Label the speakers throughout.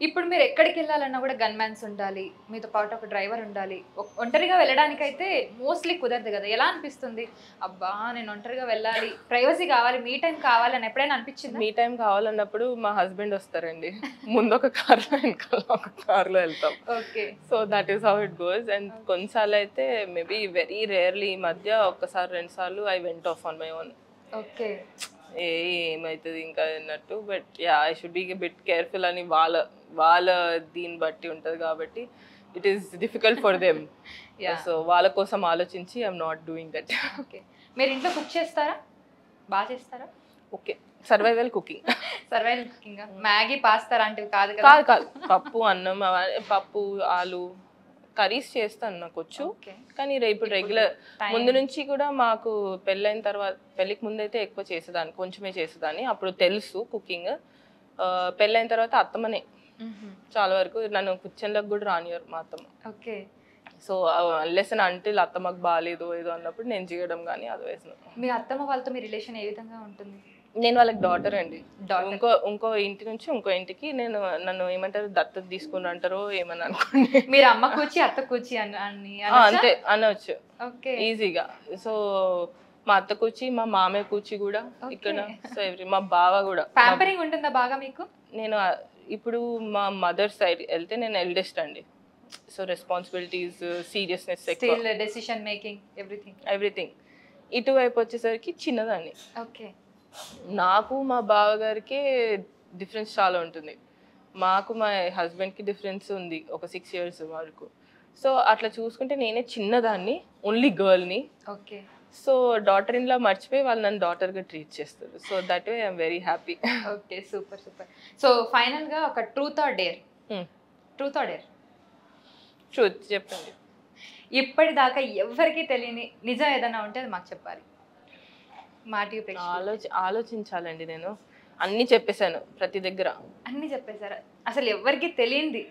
Speaker 1: ఇప్పుడు మీరు ఎక్కడికి వెళ్ళాలన్నా కూడా గన్ మ్యాన్స్ ఉండాలి, మీతో పాటు ఒక డ్రైవర్ ఉండాలి. ఒంటరిగా వెళ్ళడానికి అయితే మోస్ట్లీ కుదరదు కదా. ఎలా అనిపిస్తుంది? అబ్బా నేను ఒంటరిగా వెళ్ళాలి, ప్రైవసీ కావాలి, మీ టైం కావాలి అని ఎప్పుడైనా అనిపించిందా?
Speaker 2: మీ టైం కావాలన్నప్పుడు మా హస్బెండ్ వస్తారండి. ముందు ఒక కార్లో వెనకాల ఒక కార్లో వెళ్తాం.
Speaker 1: Okay.
Speaker 2: So that is how it goes. And కొన్నిసార్లు అయితే మేబీ వెరీ రేర్లీ ఈ మధ్య ఒక్కసారి 2 సార్లు I went off on my own.
Speaker 1: Okay.
Speaker 2: ఏమవుతుంది ఇంకా అన్నట్టు. But yeah I should be bit careful అని వాళ్ళ దీన్ని బట్టి ఉంటుంది కాబట్టి it is difficult for them. So వాళ్ళ కోసం ఆలోచించి I'm not doing that.
Speaker 1: Okay. మీరు ఇంట్లో కుక్ చేస్తారా? బాగా చేస్తారా?
Speaker 2: Okay. Survival cooking.
Speaker 1: Survival cooking. Maggi pasta లాంటివి కాదు కదా?
Speaker 2: కాదు. పప్పు అన్నం, పప్పు ఆలు కర్రీస్ చేస్తాను, నాకు వచ్చు. కానీ ఇప్పుడు రెగ్యులర్ ముందు నుంచి కూడా మాకు పెళ్ళైన తర్వాత, పెళ్ళికి ముందు అయితే ఎక్కువ చేసేదాన్ని, కొంచెమే చేసేదాన్ని, అప్పుడు తెలుసు కుకింగ్. పెళ్ళైన తర్వాత అత్తమ్మనే చాలా వరకు నన్ను కిచెన్లోకి కూడా రానియరు మా అత్తమ్మ.
Speaker 1: Okay. So
Speaker 2: unless and until అత్తమ్మకు బాగాలేదు ఏదో అన్నప్పుడు నేను చేయడం కానీ అదర్వైజ్.
Speaker 1: మీ అత్తమ్మ వాళ్ళతో మీ రిలేషన్ ఏ విధంగా ఉంటుంది?
Speaker 2: నేను వాళ్ళకి డాటర్ అండి. ఇంకో ఇంటి నుంచి ఇంకో ఇంటికి నన్ను ఏమంటారు దత్తత తీసుకుని అంటారో ఏమని అనుకోండి.
Speaker 1: మీరు అమ్మ కూచి అత్త కూచి
Speaker 2: అంతే అనవచ్చు ఈజీగా. సో మా అత్త కూచి, మా మామయ్య కూచి కూడా ఇక్కడ. సో మా బావ కూడా.
Speaker 1: ప్యాంపరింగ్ ఉంటుందా బాగా మీకు?
Speaker 2: నేను ఇప్పుడు మా మదర్ సైడ్ వెళ్తే నేను ఎల్డెస్ట్ అండి. So responsibilities, seriousness,
Speaker 1: decision making,
Speaker 2: everything. ఇటువైపు వచ్చేసరికి చిన్నదాన్ని.
Speaker 1: ఓకే.
Speaker 2: నాకు మా బావగారికి డిఫరెన్స్ చాలా ఉంటుంది, మాకు మా హస్బెండ్కి డిఫరెన్స్ ఉంది ఒక 6 years వరకు. సో అట్లా చూసుకుంటే నేనే చిన్నదాన్ని, ఓన్లీ గర్ల్ని.
Speaker 1: ఓకే.
Speaker 2: సో డాటర్ ఇన్లా మర్చిపోయి వాళ్ళు నన్ను డాటర్గా ట్రీట్ చేస్తారు. So that way I'm very happy.
Speaker 1: Okay, super super. So ఫైనల్గా ఒక ట్రూత్ ఆర్ డేర్?
Speaker 2: ట్రూత్ చెప్పండి.
Speaker 1: ఇప్పటిదాకా ఎవరికి తెలియని నిజం ఏదైనా ఉంటే అది మాకు చెప్పాలి.
Speaker 2: ఆలోచించాలండి. నేను అన్ని చెప్పేశాను ప్రతి దగ్గర.
Speaker 1: అన్ని చెప్పేశారా? అసలు ఎవరికి తెలియంది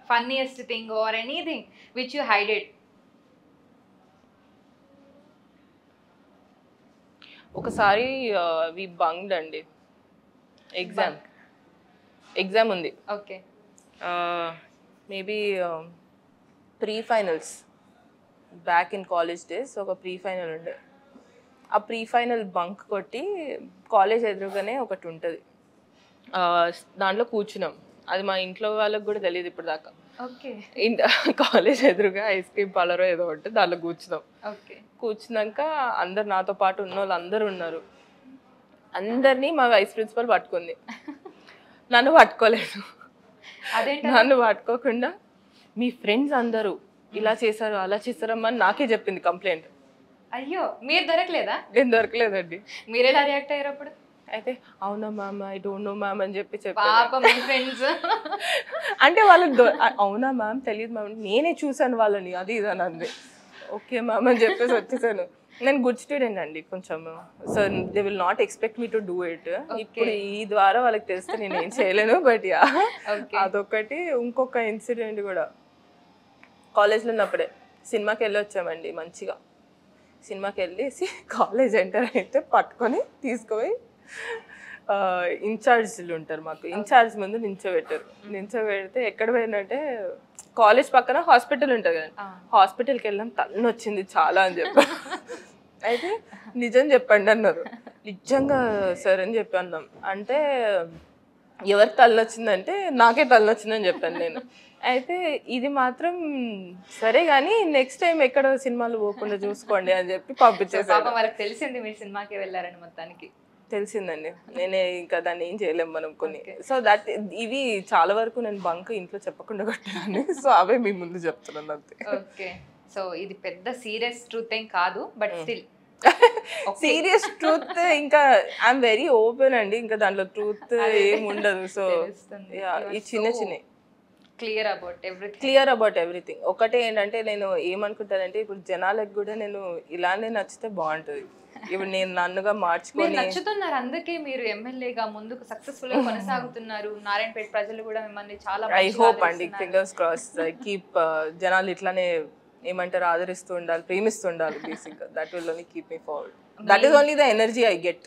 Speaker 1: funniest thing or anything which you hided?
Speaker 2: ఒకసారి వి బంక్డ్ అండి. ఎగ్జామ్ ఉంది.
Speaker 1: Okay.
Speaker 2: Maybe pre-finals back in college days. ఒక ప్రీ-ఫైనల్ ఉండే. ఆ ప్రీ-ఫైనల్ బంక్ కొట్టి కాలేజ్ ఎదురుగానే ఒకటి ఉంటుంది, దాంట్లో కూర్చున్నాం. అది మా ఇంట్లో వాళ్ళకి కూడా తెలియదు ఇప్పుడు దాకా. కాలేజ్ ఎదురుగా ఐస్ క్రీమ్ పార్లర్ ఏదో ఉంటుంది, దాంట్లో కూర్చున్నాం. కూర్చున్నాక అందరు నాతో పాటు ఉన్న వాళ్ళు అందరూ ఉన్నారు. అందరినీ మా వైస్ ప్రిన్సిపల్ పట్టుకుంది, నన్ను పట్టుకోలేదు. నన్ను పట్టుకోకుండా మీ ఫ్రెండ్స్ అందరూ ఇలా చేశారు అలా చేశారమ్మా అని నాకే చెప్పింది కంప్లైంట్.
Speaker 1: అయ్యో, మీరు దొరకలేదా?
Speaker 2: నేను దొరకలేదండి.
Speaker 1: మీరు ఎలా రియాక్ట్ అయ్యారు అప్పుడు?
Speaker 2: అయితే అవునా ma'am, I don't know ma'am అని చెప్పి అంటే వాళ్ళకి అవునా మ్యామ్ తెలియదు మ్యామ్, నేనే చూసాను వాళ్ళని, అది ఇది అని అంది. ఓకే మ్యామ్ అని చెప్పేసి వచ్చేసాను. నేను గుడ్ స్టూడెంట్ అండి కొంచెం. So they will not expect me to do it. ఇప్పుడు ఈ ద్వారా వాళ్ళకి తెలిస్తే నేను ఏం చేయలేను. బట్ యా, అదొకటి. ఇంకొక ఇన్సిడెంట్ కూడా కాలేజ్లో ఉన్నప్పుడే సినిమాకి వెళ్ళి వచ్చామండి. మంచిగా సినిమాకి వెళ్ళేసి కాలేజ్ ఎంటర్ అయితే పట్టుకొని తీసుకుపోయి ఇన్ఛార్జ్లు ఉంటారు మాకు, ఇన్ఛార్జ్ ముందు నించోబెడితే ఎక్కడ పోయినంటే కాలేజ్ పక్కన హాస్పిటల్ ఉంటుంది కదా, హాస్పిటల్కి వెళ్ళాం, తలనొచ్చింది చాలా అని చెప్పి. అయితే నిజం చెప్పండి అన్నారు. నిజంగా సార్ అని చెప్పి అన్నాం. అంటే ఎవరికి తలనొచ్చిందంటే నాకే తలనొచ్చిందని చెప్పాను నేను. అయితే ఇది మాత్రం సరే కానీ నెక్స్ట్ టైం ఎక్కడ సినిమాలు పోకుండా చూసుకోండి అని చెప్పి పంపించేసాను.
Speaker 1: వాళ్ళకి తెలిసింది మీరు సినిమాకి వెళ్ళారని. మొత్తానికి
Speaker 2: తెలిసిందండి, నేనే ఇంకా దాన్ని ఏం చేయలేము మనం కొన్ని. సో దట్ ఇవి చాలా వరకు నేను బంక్ ఇంట్లో చెప్పకుండా కొట్టాను. సో అవే మీ ముందు చెప్తున్నాను అంతే.
Speaker 1: ఓకే. సో ఇది పెద్ద సీరియస్ ట్రూత్ ఏం కాదు, బట్ స్టిల్
Speaker 2: సీరియస్ ట్రూత్. ఇంకా ఐఎమ్ వెరీ ఓపెన్ అండి, ఇంకా దాంట్లో ట్రూత్ ఏం ఉండదు. సో ఈ చిన్న చిన్న క్లియర్ అబౌట్ ఎవ్రీథింగ్. ఒకటే ఏంటంటే నేను ఏమనుకుంటానంటే ఇప్పుడు జనాలకు కూడా నేను ఇలానే నచ్చితే బాగుంటుంది. ఇప్పుడు నేను నన్నుగా మార్చుకొని
Speaker 1: నచ్చుతున్నారు, అందుకే మీరు ఎమ్మెల్యేగా ముందుకు సక్సెస్ఫుల్ గా కొనసాగుతున్నారు. నారాయణపేట ప్రజలు కూడా మిమ్మల్ని చాలా
Speaker 2: ఐ హోప్ అండి, ఫింగర్స్ క్రాస్. కీప్ జనాలు ఇట్లానే ఏమంటారు ఆదరిస్తూ ఉండాలి, ప్రేమిస్తూ ఉండాలి. Basic that will only keep me forward. That is only the energy I get.